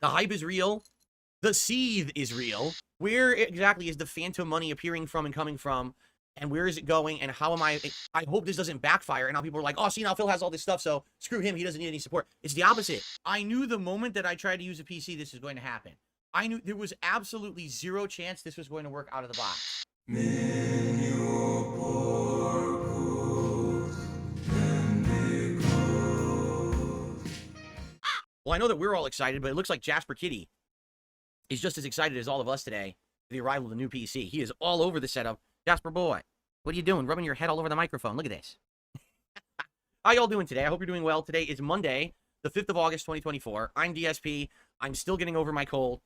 The hype is real. The seethe is real. Where exactly is the phantom money appearing from and coming from? And where is it going? And how am I hope this doesn't backfire. And now people are like, oh, see, now Phil has all this stuff, so screw him. He doesn't need any support. It's the opposite. I knew the moment that I tried to use a PC, this was going to happen. I knew there was absolutely zero chance this was going to work out of the box. Well, I know that we're all excited, but it looks like Jasper Kitty is just as excited as all of us today for the arrival of the new PC. He is all over the setup. Jasper boy, what are you doing? Rubbing your head all over the microphone. Look at this. How y'all doing today? I hope you're doing well. Today is Monday, the 5th of August, 2024. I'm DSP. I'm still getting over my cold.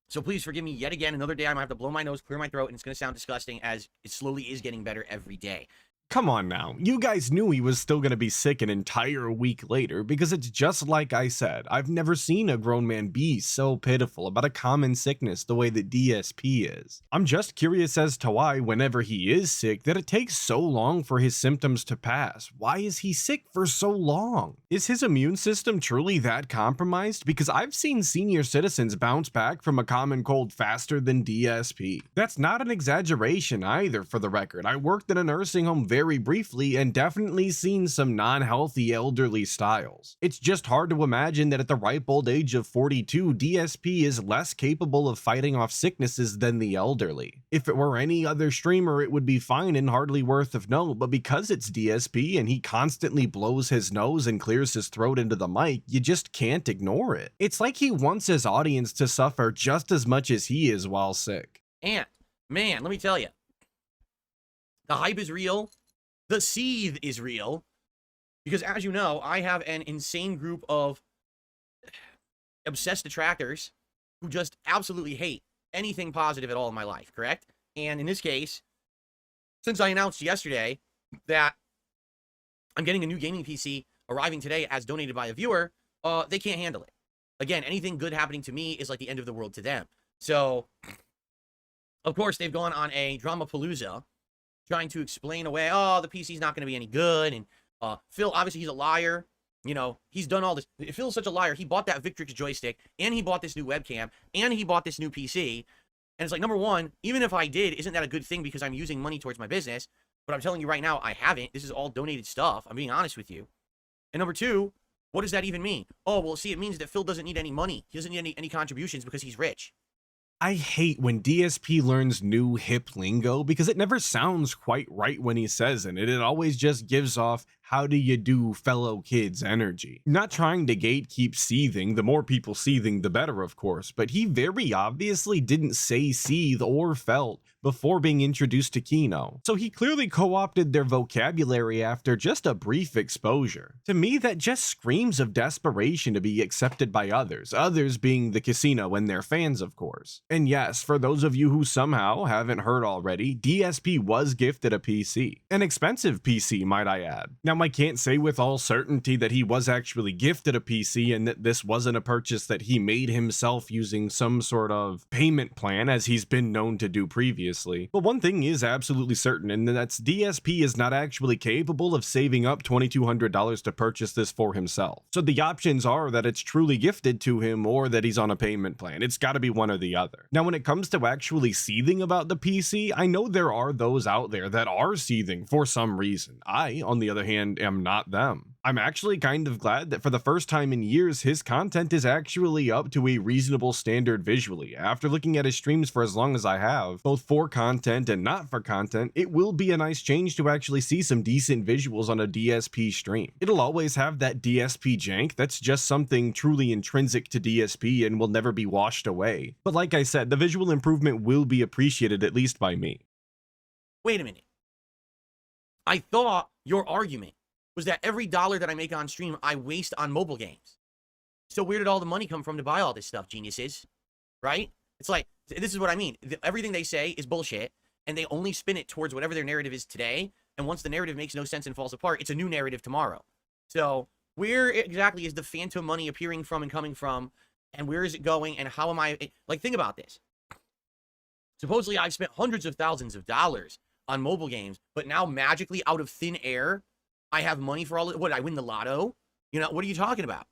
So please forgive me yet again. Another day I'm going to have to blow my nose, clear my throat, and it's going to sound disgusting as it slowly is getting better every day. Come on now, you guys knew he was still gonna be sick an entire week later, because it's just like I said, I've never seen a grown man be so pitiful about a common sickness the way that DSP is. I'm just curious as to why, whenever he is sick, that it takes so long for his symptoms to pass. Why is he sick for so long? Is his immune system truly that compromised? Because I've seen senior citizens bounce back from a common cold faster than DSP. That's not an exaggeration either, for the record. I worked in a nursing home very briefly and definitely seen some non-healthy elderly styles. It's just hard to imagine that at the ripe old age of 42, DSP is less capable of fighting off sicknesses than the elderly. If it were any other streamer, it would be fine and hardly worth of note, but because it's DSP and he constantly blows his nose and clears his throat into the mic, you just can't ignore it. It's like he wants his audience to suffer just as much as he is while sick. And, man, let me tell you, the hype is real. The seethe is real, because as you know, I have an insane group of obsessed detractors who just absolutely hate anything positive at all in my life, correct? And in this case, since I announced yesterday that I'm getting a new gaming PC arriving today as donated by a viewer, they can't handle it. Again, anything good happening to me is like the end of the world to them. So, of course, they've gone on a Dramapalooza, trying to explain away, oh, the PC's not going to be any good, and Phil, obviously, he's a liar. You know, he's done all this. Phil's such a liar. He bought that Victrix joystick, and he bought this new webcam, and he bought this new PC. And it's like, number one, even if I did, isn't that a good thing because I'm using money towards my business? But I'm telling you right now, I haven't. This is all donated stuff. I'm being honest with you. And number two, what does that even mean? Oh, well, see, it means that Phil doesn't need any money. He doesn't need any contributions because he's rich. I hate when DSP learns new hip lingo because it never sounds quite right when he says it. It always just gives off how do you do fellow kids energy. Not trying to gatekeep seething, the more people seething the better of course, but he very obviously didn't say seethe or felt before being introduced to Kino, so he clearly co-opted their vocabulary after just a brief exposure. To me, that just screams of desperation to be accepted by others being the casino and their fans of course. And yes, for those of you who somehow haven't heard already, DSP was gifted a PC. An expensive PC, might I add. Now, I can't say with all certainty that he was actually gifted a PC and that this wasn't a purchase that he made himself using some sort of payment plan as he's been known to do previously. But one thing is absolutely certain, and that's DSP is not actually capable of saving up $2,200 to purchase this for himself. So the options are that it's truly gifted to him or that he's on a payment plan. It's gotta be one or the other. Now, when it comes to actually seething about the PC, I know there are those out there that are seething for some reason. I, on the other hand, am not them. I'm actually kind of glad that for the first time in years, his content is actually up to a reasonable standard visually. After looking at his streams for as long as I have, both for content and not for content, it will be a nice change to actually see some decent visuals on a DSP stream. It'll always have that DSP jank, that's just something truly intrinsic to DSP and will never be washed away. But like I said, the visual improvement will be appreciated, at least by me. Wait a minute. I thought your argument was that every dollar that I make on stream, I waste on mobile games. So where did all the money come from to buy all this stuff, geniuses? Right? It's like, this is what I mean. Everything they say is bullshit, and they only spin it towards whatever their narrative is today, and once the narrative makes no sense and falls apart, it's a new narrative tomorrow. So where exactly is the phantom money appearing from and coming from, and where is it going, and how am I... Like, think about this. Supposedly, I've spent hundreds of thousands of dollars on mobile games, but now magically out of thin air, I have money for all of it. What, I win the lotto? You know, what are you talking about?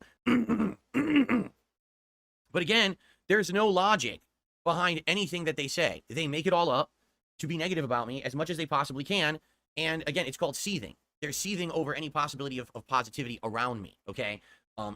But again, there's no logic behind anything that they say. They make it all up to be negative about me as much as they possibly can. And again, it's called seething. They're seething over any possibility of positivity around me, okay?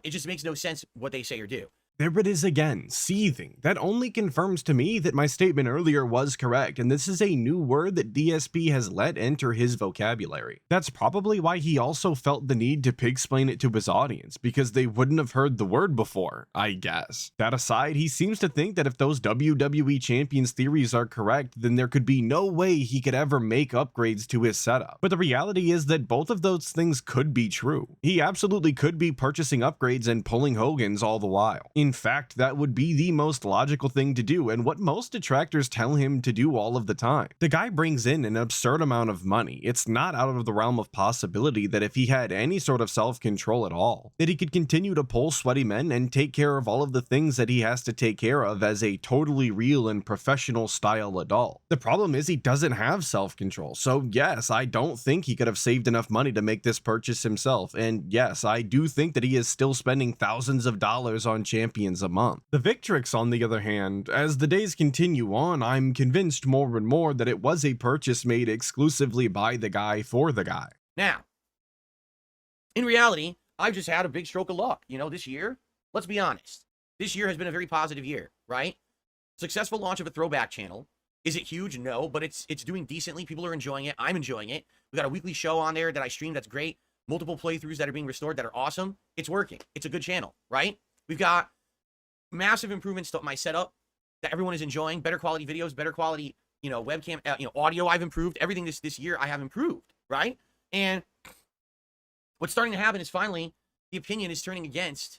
It just makes no sense what they say or do. There it is again, seething. That only confirms to me that my statement earlier was correct, and this is a new word that DSP has let enter his vocabulary. That's probably why he also felt the need to pig-splain it to his audience, because they wouldn't have heard the word before, I guess. That aside, he seems to think that if those WWE Champions theories are correct, then there could be no way he could ever make upgrades to his setup. But the reality is that both of those things could be true. He absolutely could be purchasing upgrades and pulling Hogan's all the while. In fact, that would be the most logical thing to do, and what most detractors tell him to do all of the time. The guy brings in an absurd amount of money. It's not out of the realm of possibility that if he had any sort of self-control at all, that he could continue to pull sweaty men and take care of all of the things that he has to take care of as a totally real and professional style adult. The problem is he doesn't have self-control, so yes, I don't think he could have saved enough money to make this purchase himself, and yes, I do think that he is still spending thousands of dollars on champions a month. The Victrix, on the other hand, as the days continue on, I'm convinced more and more that it was a purchase made exclusively by the guy for the guy. Now, in reality, I've just had a big stroke of luck. You know, this year, let's be honest, this year has been a very positive year, right? Successful launch of a throwback channel. Is it huge? No, but it's doing decently. People are enjoying it. I'm enjoying it. We got a weekly show on there that I stream that's great. Multiple playthroughs that are being restored that are awesome. It's working. It's a good channel, right? We've got massive improvements to my setup that everyone is enjoying. Better quality videos, better quality, webcam, audio. I've improved everything this year. I have improved, right? And what's starting to happen is finally the opinion is turning against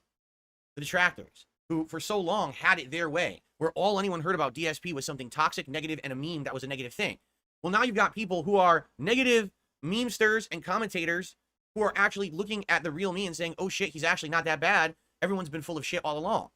the detractors who for so long had it their way, where all anyone heard about DSP was something toxic, negative, and a meme that was a negative thing. Well, now you've got people who are negative memesters and commentators who are actually looking at the real me and saying, oh shit, he's actually not that bad. Everyone's been full of shit all along.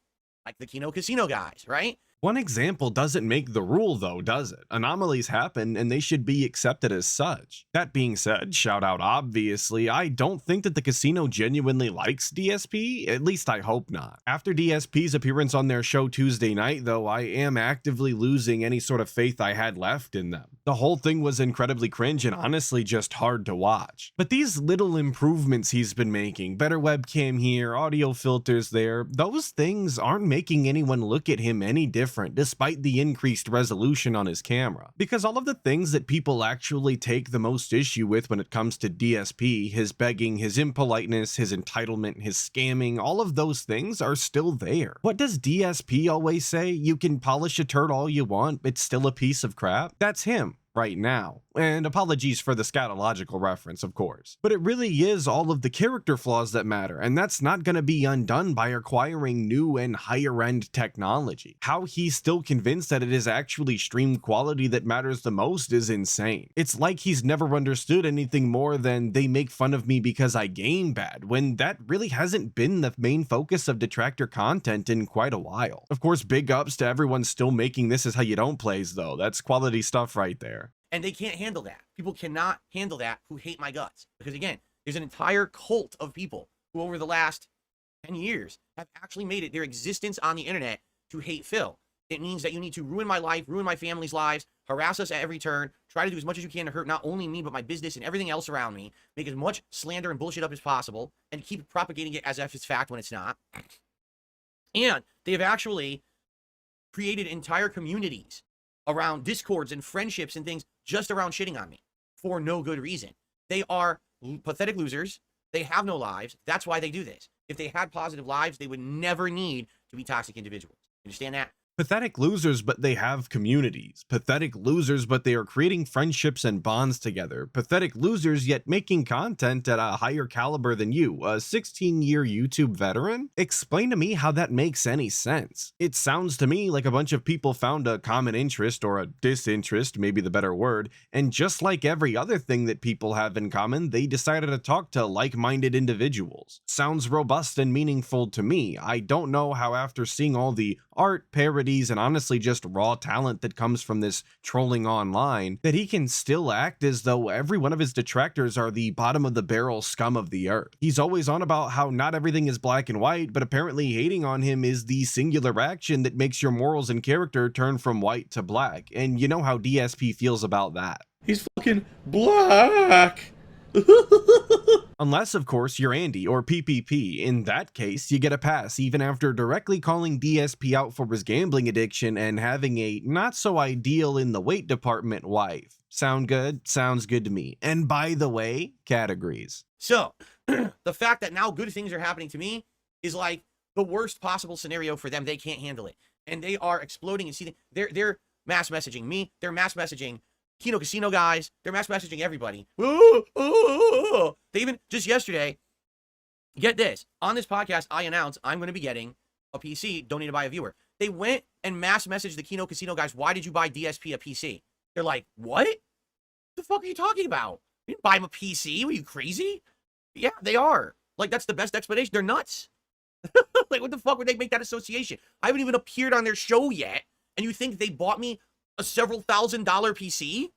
Like the Kino Casino guys, right? One example doesn't make the rule though, does it? Anomalies happen and they should be accepted as such. That being said, shout out obviously, I don't think that the casino genuinely likes DSP, at least I hope not. After DSP's appearance on their show Tuesday night though, I am actively losing any sort of faith I had left in them. The whole thing was incredibly cringe and honestly just hard to watch. But these little improvements he's been making, better webcam here, audio filters there, those things aren't making anyone look at him any different despite the increased resolution on his camera. Because all of the things that people actually take the most issue with when it comes to DSP, his begging, his impoliteness, his entitlement, his scamming, all of those things are still there. What does DSP always say? You can polish a turd all you want, it's still a piece of crap? That's him right now. And apologies for the scatological reference, of course. But it really is all of the character flaws that matter, and that's not going to be undone by acquiring new and higher-end technology. How he's still convinced that it is actually stream quality that matters the most is insane. It's like he's never understood anything more than they make fun of me because I game bad, when that really hasn't been the main focus of detractor content in quite a while. Of course, big ups to everyone still making This Is How You Don't plays though. That's quality stuff right there. And they can't handle that. People cannot handle that who hate my guts. Because again, there's an entire cult of people who over the last 10 years have actually made it their existence on the internet to hate Phil. It means that you need to ruin my life, ruin my family's lives, harass us at every turn, try to do as much as you can to hurt not only me, but my business and everything else around me, make as much slander and bullshit up as possible, and keep propagating it as if it's fact when it's not. And they have actually created entire communities around discords and friendships and things just around shitting on me for no good reason. They are pathetic losers. They have no lives. That's why they do this. If they had positive lives, they would never need to be toxic individuals. Understand that? Pathetic losers, but they have communities. Pathetic losers, but they are creating friendships and bonds together. Pathetic losers, yet making content at a higher caliber than you, a 16-year YouTube veteran? Explain to me how that makes any sense. It sounds to me like a bunch of people found a common interest, or a disinterest, maybe the better word, and just like every other thing that people have in common, they decided to talk to like-minded individuals. Sounds robust and meaningful to me. I don't know how after seeing all the art, parody, parodies and honestly just raw talent that comes from this trolling online, that he can still act as though every one of his detractors are the bottom of the barrel scum of the earth. He's always on about how not everything is black and white, but apparently hating on him is the singular action that makes your morals and character turn from white to black. And you know how DSP feels about that. He's fucking black. Unless, of course, you're Andy or PPP. In that case, you get a pass even after directly calling DSP out for his gambling addiction and having a not so ideal in the weight department wife. Sound good? Sounds good to me. And by the way, categories. So, the fact that now good things are happening to me is like the worst possible scenario for them. They can't handle it. And they are exploding and seething. They're mass messaging me. They're mass messaging Kino Casino guys. They're mass messaging everybody. They even, just yesterday, get this, on this podcast, I announced I'm going to be getting a PC donated by a viewer. They went and mass messaged the Kino Casino guys, why did you buy DSP a PC? They're like, what? The fuck are you talking about? You didn't buy him a PC? Were you crazy? Yeah, they are. Like, that's the best explanation. They're nuts. Like, what the fuck would they make that association? I haven't even appeared on their show yet, and you think they bought me a several $1,000 PC?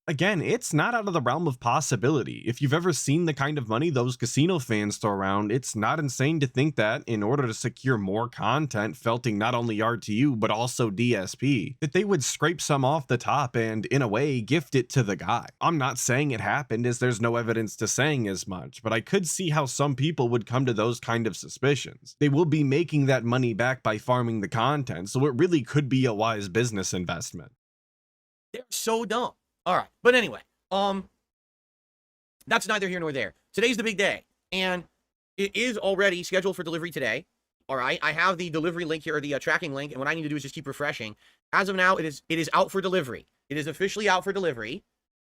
Again, it's not out of the realm of possibility. If you've ever seen the kind of money those casino fans throw around, it's not insane to think that in order to secure more content felting not only RTU but also DSP, that they would scrape some off the top and, in a way, gift it to the guy. I'm not saying it happened, as there's no evidence to saying as much, but I could see how some people would come to those kind of suspicions. They will be making that money back by farming the content, so it really could be a wise business investment. They're so dumb. All right. But anyway, that's neither here nor there. Today's the big day, and it is already scheduled for delivery today. All right. I have the delivery link here, or the tracking link, and what I need to do is just keep refreshing. As of now, it is out for delivery. It is officially out for delivery,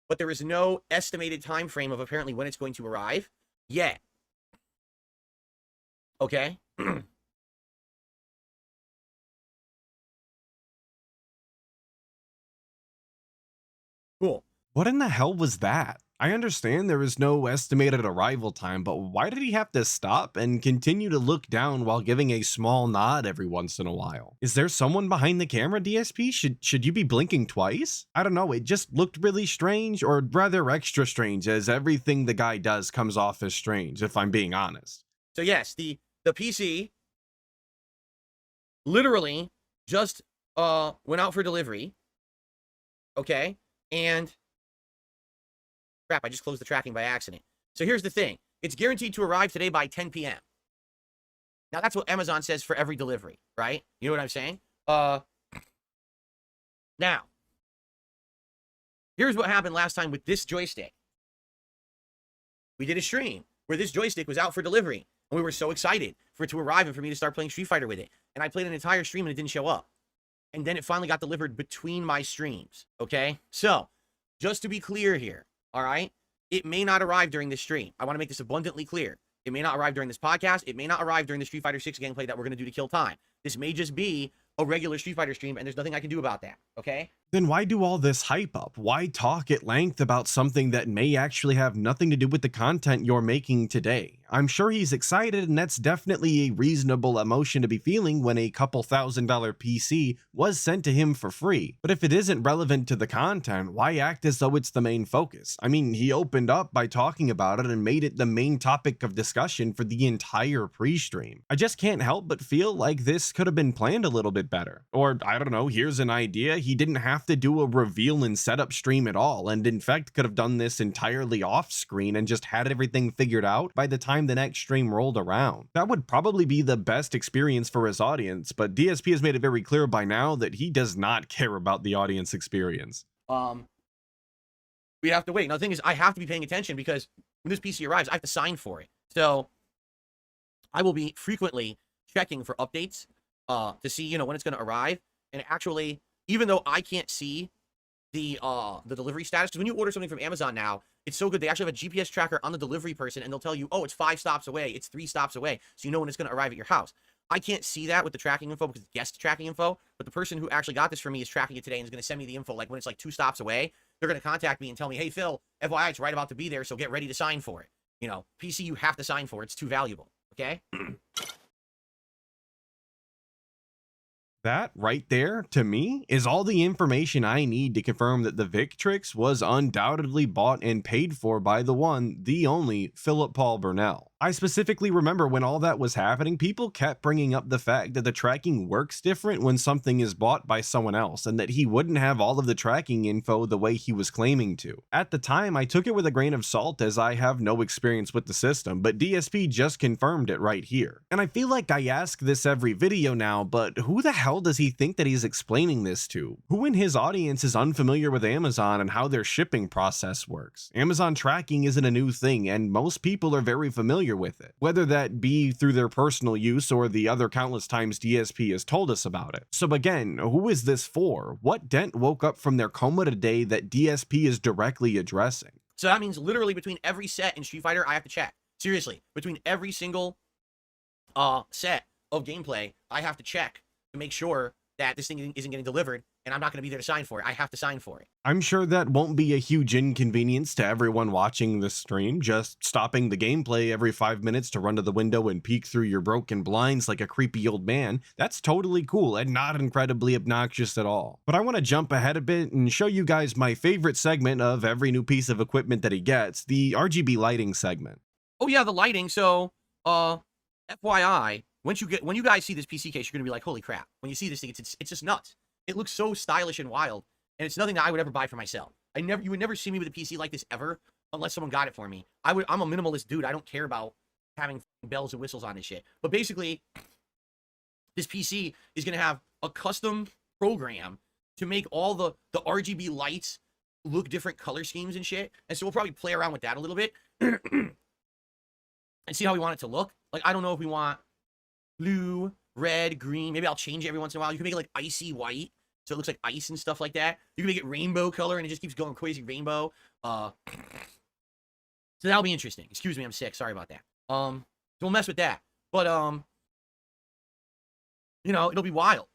but there is no estimated time frame of apparently when it's going to arrive yet. Okay. Cool. What in the hell was that? I understand there is no estimated arrival time, but why did he have to stop and continue to look down while giving a small nod every once in a while? Is there someone behind the camera, DSP? Should you be blinking twice? I don't know, it just looked really strange, or rather extra strange, as everything the guy does comes off as strange, if I'm being honest. So yes, the PC literally just went out for delivery. Okay? And crap, I just closed the tracking by accident. So here's the thing. It's guaranteed to arrive today by 10 p.m. Now that's what Amazon says for every delivery, right? You know what I'm saying? Now, here's what happened last time with this joystick. We did a stream where this joystick was out for delivery, and we were so excited for it to arrive and for me to start playing Street Fighter with it. And I played an entire stream and it didn't show up. And then it finally got delivered between my streams, okay? So, just to be clear here, all right? It may not arrive during this stream. I want to make this abundantly clear. It may not arrive during this podcast. It may not arrive during the Street Fighter 6 gameplay that we're going to do to kill time. This may just be a regular Street Fighter stream, and there's nothing I can do about that, okay? Then why do all this hype up? Why talk at length about something that may actually have nothing to do with the content you're making today? I'm sure he's excited, and that's definitely a reasonable emotion to be feeling when a couple $1,000 PC was sent to him for free. But if it isn't relevant to the content, why act as though it's the main focus? I mean, he opened up by talking about it and made it the main topic of discussion for the entire pre-stream. I just can't help but feel like this could have been planned a little bit better. Or, I don't know, here's an idea. He didn't have to do a reveal and setup stream at all, and in fact could have done this entirely off screen and just had everything figured out by the time the next stream rolled around. That would probably be the best experience for his audience, but DSP has made it very clear by now that he does not care about the audience experience. We have to wait. Now the thing is, I have to be paying attention because when this PC arrives, I have to sign for it. So I will be frequently checking for updates to see, you know, when it's going to arrive. And actually, even though I can't see the delivery status, because when you order something from Amazon now, it's so good. They actually have a GPS tracker on the delivery person, and they'll tell you, oh, it's 5 stops away, it's 3 stops away, so you know when it's going to arrive at your house. I can't see that with the tracking info because it's guest tracking info, but the person who actually got this for me is tracking it today and is going to send me the info, like when it's like 2 stops away. They're going to contact me and tell me, hey, Phil, FYI, it's right about to be there, so get ready to sign for it. You know, PC, you have to sign for it. It's too valuable, okay? That right there, to me, is all the information I need to confirm that the Victrix was undoubtedly bought and paid for by the one, the only, Philip Paul Burnell. I specifically remember when all that was happening, people kept bringing up the fact that the tracking works different when something is bought by someone else, and that he wouldn't have all of the tracking info the way he was claiming to. At the time, I took it with a grain of salt as I have no experience with the system, but DSP just confirmed it right here. And I feel like I ask this every video now, but who the hell does he think that he's explaining this to? Who in his audience is unfamiliar with Amazon and how their shipping process works? Amazon tracking isn't a new thing, and most people are very familiar with it, whether that be through their personal use or the other countless times DSP has told us about it. So again, who is this for? What dent woke up from their coma today that DSP is directly addressing? So that means literally between every set in Street Fighter, I have to check. Seriously, between every single set of gameplay, I have to check to make sure that this thing isn't getting delivered, and I'm not going to be there to sign for it. I have to sign for it. I'm sure that won't be a huge inconvenience to everyone watching this stream, just stopping the gameplay every 5 minutes to run to the window and peek through your broken blinds like a creepy old man. That's totally cool and not incredibly obnoxious at all. But I want to jump ahead a bit and show you guys my favorite segment of every new piece of equipment that he gets, the RGB lighting segment. Oh yeah, the lighting. So, FYI, when you guys see this PC case, you're gonna be like, holy crap. When you see this thing, it's just nuts. It looks so stylish and wild, and it's nothing that I would ever buy for myself. You would never see me with a PC like this ever, unless someone got it for me. I'm a minimalist dude. I don't care about having bells and whistles on this shit. But basically, this PC is gonna have a custom program to make all the RGB lights look different color schemes and shit. And so we'll probably play around with that a little bit and see how we want it to look. Like, I don't know if we want blue, red, green. Maybe I'll change it every once in a while. You can make it like icy white, so it looks like ice and stuff like that. You can make it rainbow color, and it just keeps going crazy rainbow. So that'll be interesting. Excuse me, I'm sick. Sorry about that. So we'll mess with that. But you know, it'll be wild.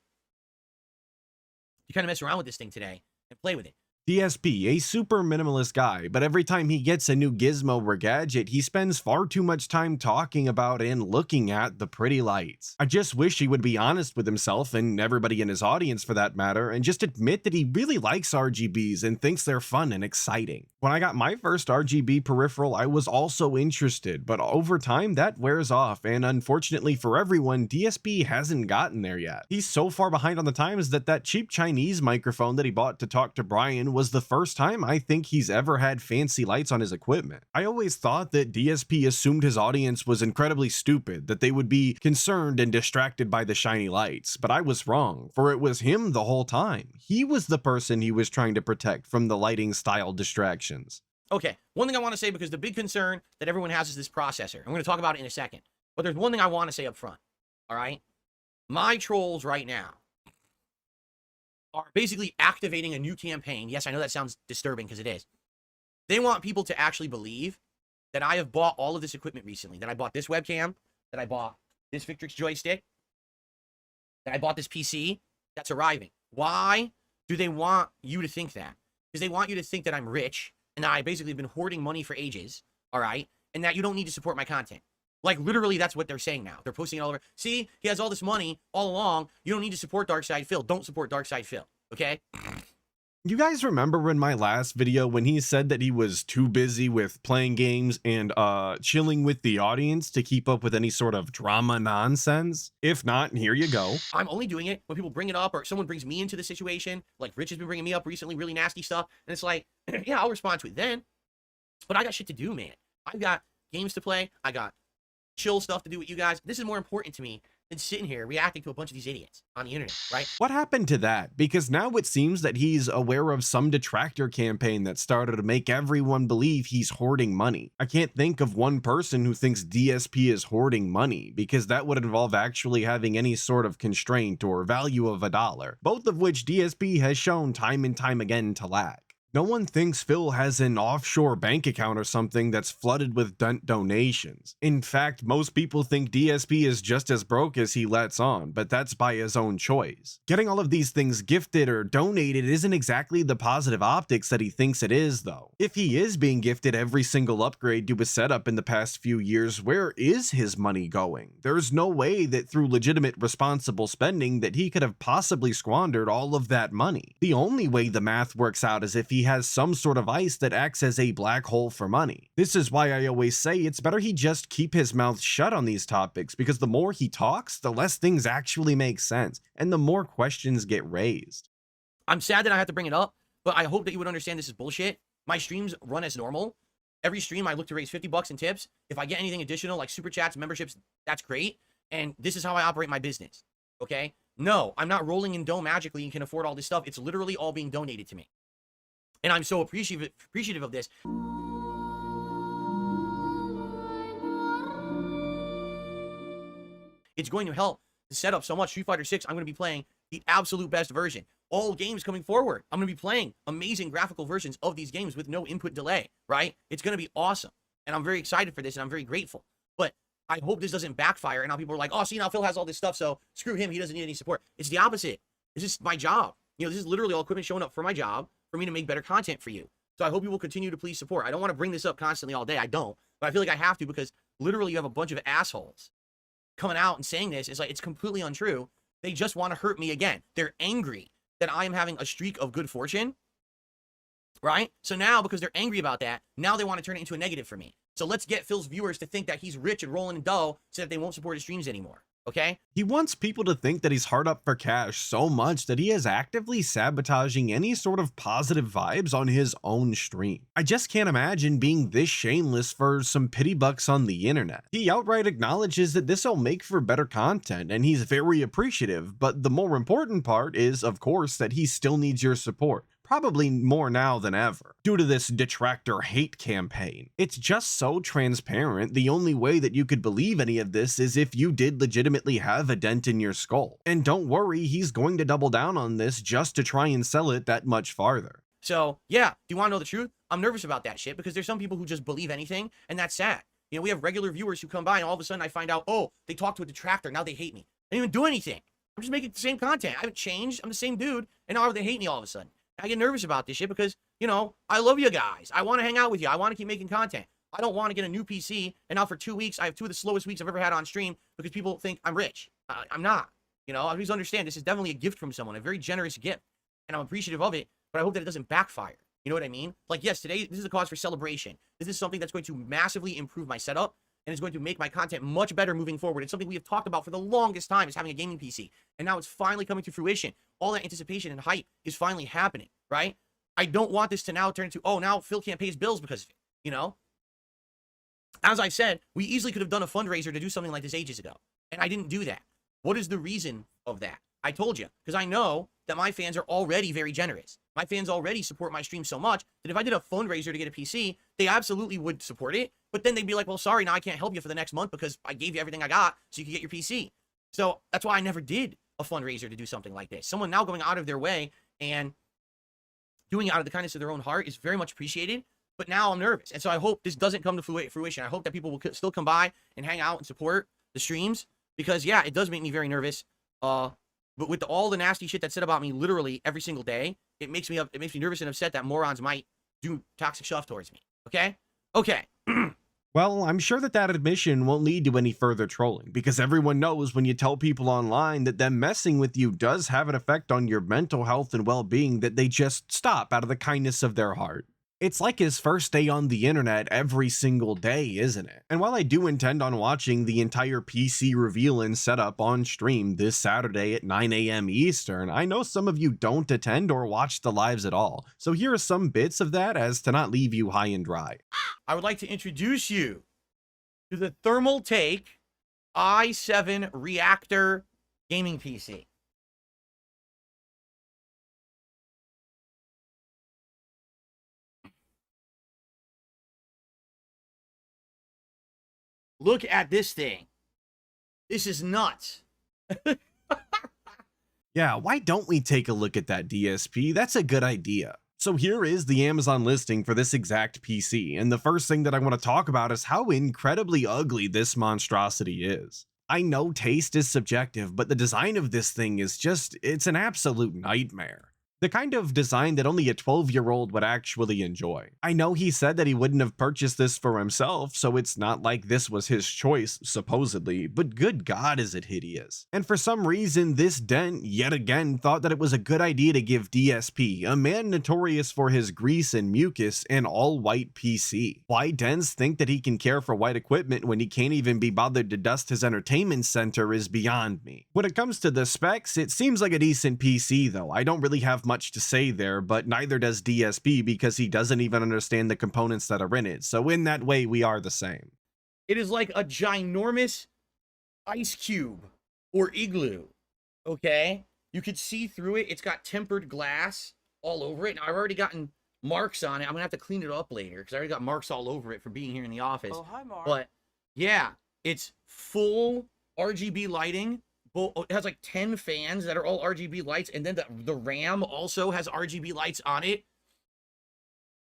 You kind of mess around with this thing today and play with it. DSP, a super minimalist guy, but every time he gets a new gizmo or gadget, he spends far too much time talking about and looking at the pretty lights. I just wish he would be honest with himself, and everybody in his audience for that matter, and just admit that he really likes RGBs and thinks they're fun and exciting. When I got my first RGB peripheral, I was also interested, but over time that wears off, and unfortunately for everyone, DSP hasn't gotten there yet. He's so far behind on the times that cheap Chinese microphone that he bought to talk to Brian was the first time I think he's ever had fancy lights on his equipment. I always thought that DSP assumed his audience was incredibly stupid, that they would be concerned and distracted by the shiny lights, but I was wrong, for it was him the whole time. He was the person he was trying to protect from the lighting style distractions. Okay, one thing I want to say, because the big concern that everyone has is this processor. I'm going to talk about it in a second, but there's one thing I want to say up front, all right? My trolls right now are basically activating a new campaign. Yes, I know that sounds disturbing, because it is. They want people to actually believe that I have bought all of this equipment recently, that I bought this webcam, that I bought this Victrix joystick, that I bought this PC that's arriving. Why do they want you to think that? Because they want you to think that I'm rich, and that I basically have been hoarding money for ages, all right? And that you don't need to support my content. Like, literally, that's what they're saying now. They're posting it all over. See, he has all this money all along. You don't need to support Darkside Phil. Don't support Darkside Phil, okay? You guys remember in my last video when he said that he was too busy with playing games and chilling with the audience to keep up with any sort of drama nonsense? If not, here you go. I'm only doing it when people bring it up, or someone brings me into the situation. Like, Rich has been bringing me up recently, really nasty stuff. And it's like, yeah, I'll respond to it then. But I got shit to do, man. I've got games to play. I got chill stuff to do with you guys. This is more important to me than sitting here reacting to a bunch of these idiots on the internet, right? What happened to that? Because now it seems that he's aware of some detractor campaign that started to make everyone believe he's hoarding money. I can't think of one person who thinks DSP is hoarding money, because that would involve actually having any sort of constraint or value of $1, both of which DSP has shown time and time again to lack. No one thinks Phil has an offshore bank account or something that's flooded with donations. In fact, most people think DSP is just as broke as he lets on, but that's by his own choice. Getting all of these things gifted or donated isn't exactly the positive optics that he thinks it is, though. If he is being gifted every single upgrade to his setup in the past few years, where is his money going? There's no way that through legitimate responsible spending that he could have possibly squandered all of that money. The only way the math works out is if he has some sort of ice that acts as a black hole for money. This is why I always say it's better he just keep his mouth shut on these topics, because the more he talks, the less things actually make sense, and the more questions get raised. I'm sad that I have to bring it up, but I hope that you would understand this is bullshit. My streams run as normal. Every stream I look to raise 50 bucks in tips. If I get anything additional like super chats, memberships, that's great. And this is how I operate my business. Okay? No, I'm not rolling in dough magically and can afford all this stuff. It's literally all being donated to me. And I'm so appreciative of this. It's going to help to set up so much. Street Fighter 6, I'm going to be playing the absolute best version. All games coming forward, I'm going to be playing amazing graphical versions of these games with no input delay, right? It's going to be awesome. And I'm very excited for this, and I'm very grateful. But I hope this doesn't backfire, and now people are like, oh, see, now Phil has all this stuff, so screw him. He doesn't need any support. It's the opposite. This is my job. You know, this is literally all equipment showing up for my job for me to make better content for you. So I hope you will continue to please support. I don't want to bring this up constantly all day. I don't. But I feel like I have to, because literally you have a bunch of assholes coming out and saying this. It's like, it's completely untrue. They just want to hurt me again. They're angry that I am having a streak of good fortune, right? So now, because they're angry about that, now they want to turn it into a negative for me. So let's get Phil's viewers to think that he's rich and rolling in dough so that they won't support his streams anymore, okay? He wants people to think that he's hard up for cash so much that he is actively sabotaging any sort of positive vibes on his own stream. I just can't imagine being this shameless for some pity bucks on the internet. He outright acknowledges that this will make for better content, and he's very appreciative, but the more important part is, of course, that he still needs your support. Probably more now than ever, due to this detractor hate campaign. It's just so transparent. The only way that you could believe any of this is if you did legitimately have a dent in your skull. And don't worry, he's going to double down on this just to try and sell it that much farther. So, yeah, do you want to know the truth? I'm nervous about that shit, because there's some people who just believe anything, and that's sad. You know, we have regular viewers who come by, and all of a sudden I find out, oh, they talked to a detractor, now they hate me. I didn't even do anything. I'm just making the same content. I haven't changed. I'm the same dude, and now they hate me all of a sudden. I get nervous about this shit because, you know, I love you guys. I want to hang out with you. I want to keep making content. I don't want to get a new PC, and now for 2 weeks, I have 2 of the slowest weeks I've ever had on stream because people think I'm rich. I'm not. You know, please understand, this is definitely a gift from someone, a very generous gift, and I'm appreciative of it, but I hope that it doesn't backfire. You know what I mean? Like, yes, today, this is a cause for celebration. This is something that's going to massively improve my setup, and it's going to make my content much better moving forward. It's something we have talked about for the longest time, is having a gaming PC, and now it's finally coming to fruition. All that anticipation and hype is finally happening, right? I don't want this to now turn into, oh, now Phil can't pay his bills because of it, you know? As I said, we easily could have done a fundraiser to do something like this ages ago, and I didn't do that. What is the reason of that? I told you, because I know that my fans are already very generous. My fans already support my stream so much that if I did a fundraiser to get a PC, they absolutely would support it, but then they'd be like, well, sorry, now I can't help you for the next month because I gave you everything I got so you could get your PC. So that's why I never did a fundraiser to do something like this. Someone now going out of their way and doing it out of the kindness of their own heart is very much appreciated, but now I'm nervous. And so I hope this doesn't come to fruition. I hope that people will still come by and hang out and support the streams, because, yeah, it does make me very nervous. But with all the nasty shit that's said about me literally every single day, it makes me nervous and upset that morons might do toxic stuff towards me. Okay? Okay. Well, I'm sure that admission won't lead to any further trolling, because everyone knows when you tell people online that them messing with you does have an effect on your mental health and well-being, that they just stop out of the kindness of their heart. It's like his first day on the internet every single day, isn't it? And while I do intend on watching the entire PC reveal and setup on stream this Saturday at 9 AM Eastern, I know some of you don't attend or watch the lives at all, so here are some bits of that as to not leave you high and dry. I would like to introduce you to the Thermal Take i7 Reactor gaming PC. Look at this thing. This is nuts. Yeah, why don't we take a look at that DSP? That's a good idea. So here is the Amazon listing for this exact PC, and the first thing that I want to talk about is how incredibly ugly this monstrosity is. I know taste is subjective, but the design of this thing is it's an absolute nightmare. The kind of design that only a 12-year-old would actually enjoy. I know he said that he wouldn't have purchased this for himself, so it's not like this was his choice, supposedly, but good God is it hideous. And for some reason, this dent yet again thought that it was a good idea to give DSP, a man notorious for his grease and mucus, an all-white PC. Why dents think that he can care for white equipment when he can't even be bothered to dust his entertainment center is beyond me. When it comes to the specs, it seems like a decent PC though. I don't really have much to say there, but neither does DSP because he doesn't even understand the components that are in it. So in that way, we are the same. It is like a ginormous ice cube or igloo, okay? You could see through it. It's got tempered glass all over it. Now, I've already gotten marks on it. I'm going to have to clean it up later because I already got marks all over it from being here in the office. Oh, hi, Mark. But, yeah, it's full RGB lighting. It has like 10 fans that are all RGB lights, and then the RAM also has RGB lights on it,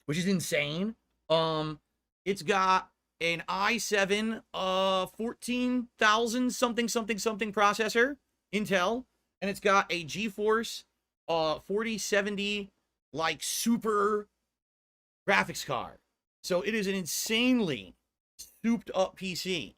which is insane. It's got an i7 14,000 something processor, Intel, and it's got a GeForce 4070 like super graphics card. So it is an insanely souped up PC.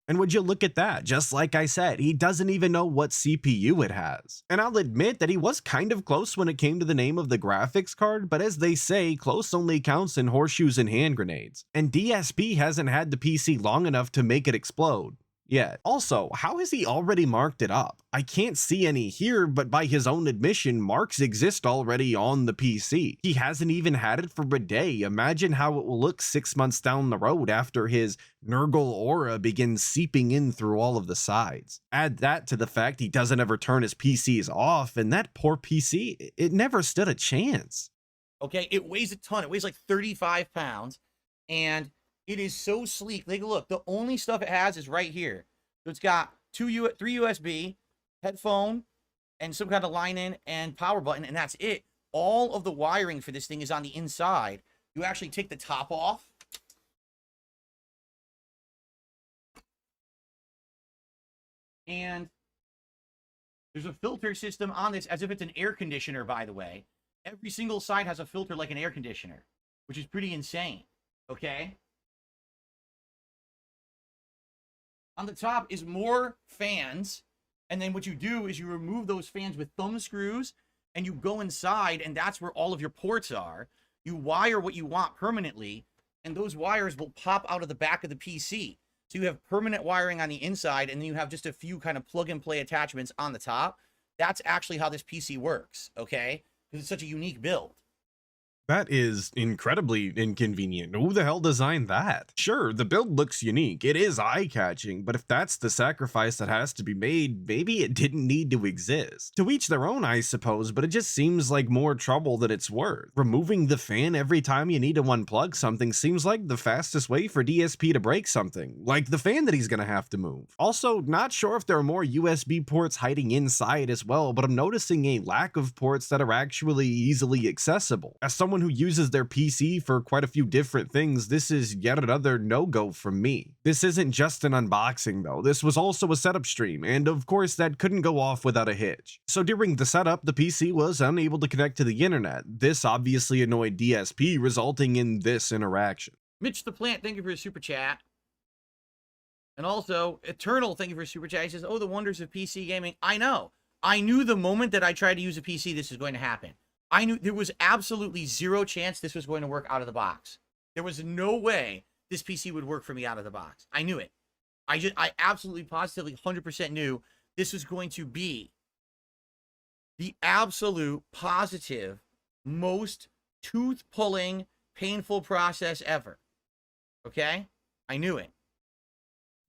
And would you look at that, just like I said, he doesn't even know what CPU it has. And I'll admit that he was kind of close when it came to the name of the graphics card, but as they say, close only counts in horseshoes and hand grenades. And DSP hasn't had the PC long enough to make it explode yet. Also, how has he already marked it up? I can't see any here, but by his own admission, marks exist already on the PC. He hasn't even had it for a day. Imagine how it will look 6 months down the road after his Nurgle aura begins seeping in through all of the sides. Add that to the fact he doesn't ever turn his PCs off, and that poor PC, it never stood a chance. Okay, it weighs a ton. It weighs like 35 pounds, and it is so sleek. Like, look, the only stuff it has is right here. So it's got 3 USB, headphone, and some kind of line in and power button, and that's it. All of the wiring for this thing is on the inside. You actually take the top off. And there's a filter system on this as if it's an air conditioner, by the way. Every single side has a filter like an air conditioner, which is pretty insane. Okay? On the top is more fans, and then what you do is you remove those fans with thumb screws, and you go inside, and that's where all of your ports are. You wire what you want permanently, and those wires will pop out of the back of the PC. So you have permanent wiring on the inside, and then you have just a few kind of plug-and-play attachments on the top. That's actually how this PC works, okay? Because it's such a unique build. That is incredibly inconvenient. Who the hell designed that? Sure, the build looks unique, it is eye-catching, but if that's the sacrifice that has to be made, maybe it didn't need to exist. To each their own, I suppose, but it just seems like more trouble than it's worth. Removing the fan every time you need to unplug something seems like the fastest way for DSP to break something, like the fan that he's gonna have to move. Also, not sure if there are more USB ports hiding inside as well, but I'm noticing a lack of ports that are actually easily accessible. As someone who uses their PC for quite a few different things, this is yet another no-go from me. This isn't just an unboxing though, this was also a setup stream, and of course that couldn't go off without a hitch. So during the setup, the PC was unable to connect to the internet. This obviously annoyed DSP, resulting in this interaction. Mitch the Plant, thank you for your super chat. And also, Eternal, thank you for your super chat. He says, oh, the wonders of PC gaming. I know. I knew the moment that I tried to use a PC, this was going to happen. I knew there was absolutely zero chance this was going to work out of the box. There was no way this PC would work for me out of the box. I knew it. I absolutely positively 100% knew this was going to be the absolute positive, most tooth-pulling, painful process ever. Okay? I knew it.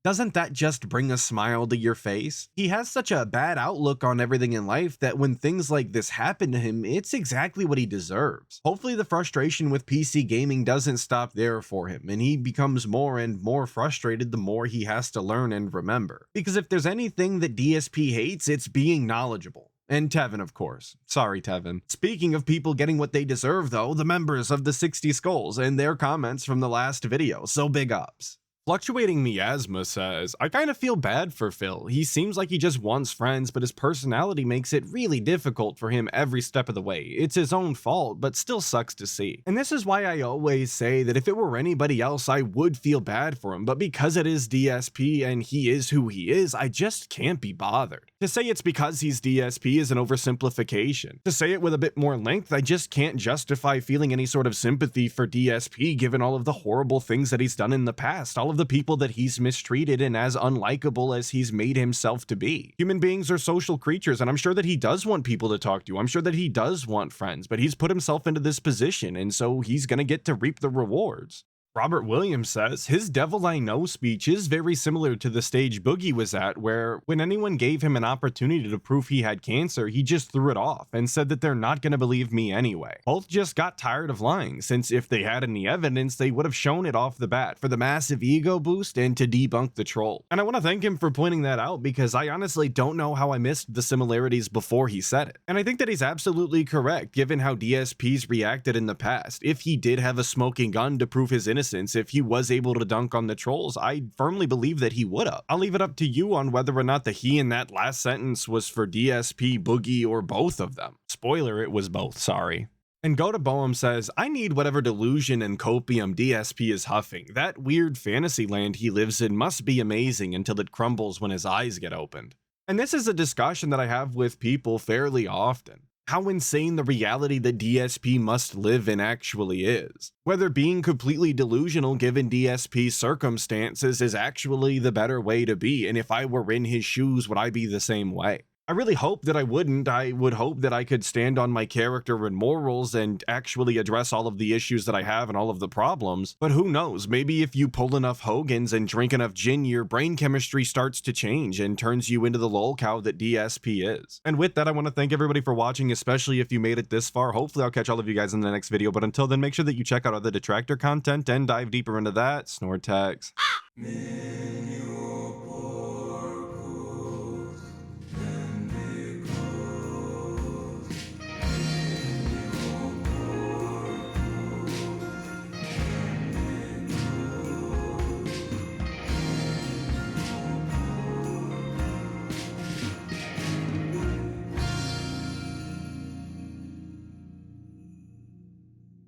Doesn't that just bring a smile to your face? He has such a bad outlook on everything in life that when things like this happen to him, it's exactly what he deserves. Hopefully the frustration with PC gaming doesn't stop there for him, and he becomes more and more frustrated the more he has to learn and remember. Because if there's anything that DSP hates, it's being knowledgeable. And Tevin, of course. Sorry, Tevin. Speaking of people getting what they deserve, though, the members of the 60 Skulls and their comments from the last video, so big ups. Fluctuating Miasma says, I kinda feel bad for Phil. He seems like he just wants friends, but his personality makes it really difficult for him every step of the way. It's his own fault, but still sucks to see. And this is why I always say that if it were anybody else, I would feel bad for him, but because it is DSP and he is who he is, I just can't be bothered. To say it's because he's DSP is an oversimplification. To say it with a bit more length, I just can't justify feeling any sort of sympathy for DSP given all of the horrible things that he's done in the past, all of the people that he's mistreated and as unlikable as he's made himself to be. Human beings are social creatures, and I'm sure that he does want people to talk to. I'm sure that he does want friends, but he's put himself into this position, and so he's gonna get to reap the rewards. Robert Williams says, his Devil I Know speech is very similar to the stage Boogie was at, where when anyone gave him an opportunity to prove he had cancer, he just threw it off and said that they're not gonna believe me anyway. Both just got tired of lying, since if they had any evidence, they would have shown it off the bat for the massive ego boost and to debunk the troll. And I want to thank him for pointing that out, because I honestly don't know how I missed the similarities before he said it. And I think that he's absolutely correct, given how DSP's reacted in the past. If he did have a smoking gun to prove his innocence, if he was able to dunk on the trolls, I firmly believe that he would have. I'll leave it up to you on whether or not the he in that last sentence was for DSP, Boogie, or both of them. Spoiler, it was both, sorry. And Go to Boehm says, I need whatever delusion and copium DSP is huffing. That weird fantasy land he lives in must be amazing until it crumbles when his eyes get opened. And this is a discussion that I have with people fairly often. How insane the reality that DSP must live in actually is. Whether being completely delusional given DSP's circumstances is actually the better way to be, and if I were in his shoes, would I be the same way? I really hope that I wouldn't. I would hope that I could stand on my character and morals and actually address all of the issues that I have and all of the problems. But who knows, maybe if you pull enough Hogans and drink enough gin, your brain chemistry starts to change and turns you into the lolcow that DSP is. And with that, I want to thank everybody for watching, especially if you made it this far. Hopefully I'll catch all of you guys in the next video, but until then, make sure that you check out other Detractor content and dive deeper into that. Snortex.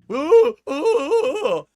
Ooh, ooh, ooh.